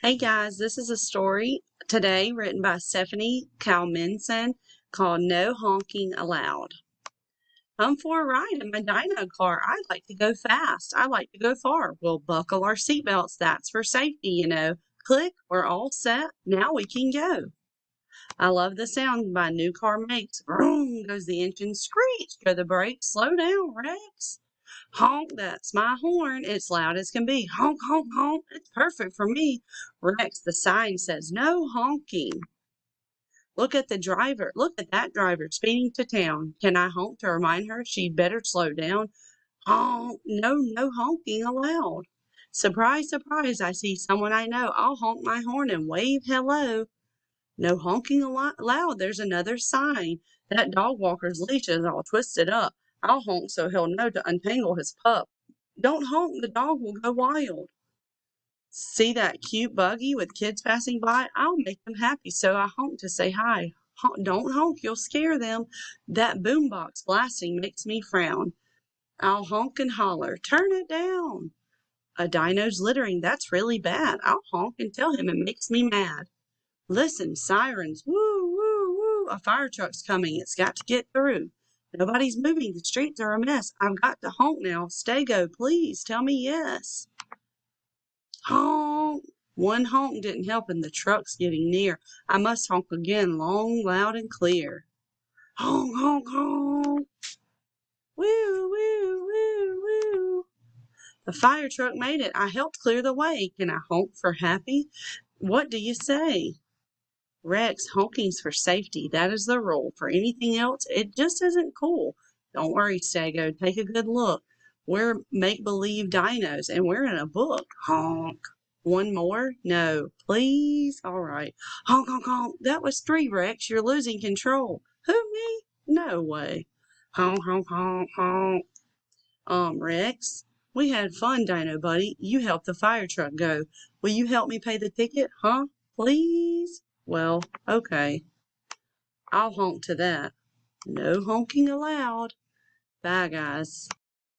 Hey guys, this is a story today written by Stephanie Kalminson called No Honking Allowed. Come for a ride in my dino car. I like to go fast. I like to go far. We'll buckle our seatbelts. That's for safety. Click, we're all set. Now we can go. I love the sound my new car makes. Vroom goes the engine. Screech go the brakes. Slow down, Rex. Honk, that's my horn. It's loud as can be. Honk, honk, honk. It's perfect for me. Rex, the sign says no honking. Look at the driver. Look at that driver speeding to town. Can I honk to remind her she'd better slow down? Honk. No, no honking allowed. Surprise, surprise, I see someone I know. I'll honk my horn and wave hello. No honking allowed. There's another sign. That dog walker's leash is all twisted up. I'll honk so he'll know to untangle his pup. Don't honk, the dog will go wild. See that cute buggy with kids passing by? I'll make them happy, so I honk to say hi. Don't honk, you'll scare them. That boombox blasting makes me frown. I'll honk and holler, turn it down. A dino's littering, that's really bad. I'll honk and tell him it makes me mad. Listen, sirens, woo, woo, woo. A fire truck's coming, it's got to get through. Nobody's moving, the streets are a mess. I've got to honk now. Stay-go, please, tell me yes. Honk! One honk didn't help and the truck's getting near. I must honk again, long, loud, and clear. Honk, honk, honk! Woo, woo, woo, woo! The fire truck made it. I helped clear the way. Can I honk for happy? What do you say? Rex, honking's for safety. That is the rule. For anything else, it just isn't cool. Don't worry, Stago. Take a good look. We're make-believe dinos, and we're in a book. Honk. One more? No. Please? All right. Honk, honk, honk. That was 3, Rex. You're losing control. Who, me? No way. Honk, honk, honk, honk. Rex, we had fun, Dino Buddy. You helped the fire truck go. Will you help me pay the ticket, huh? Please? Well, okay. I'll honk to that. No honking allowed. Bye, guys.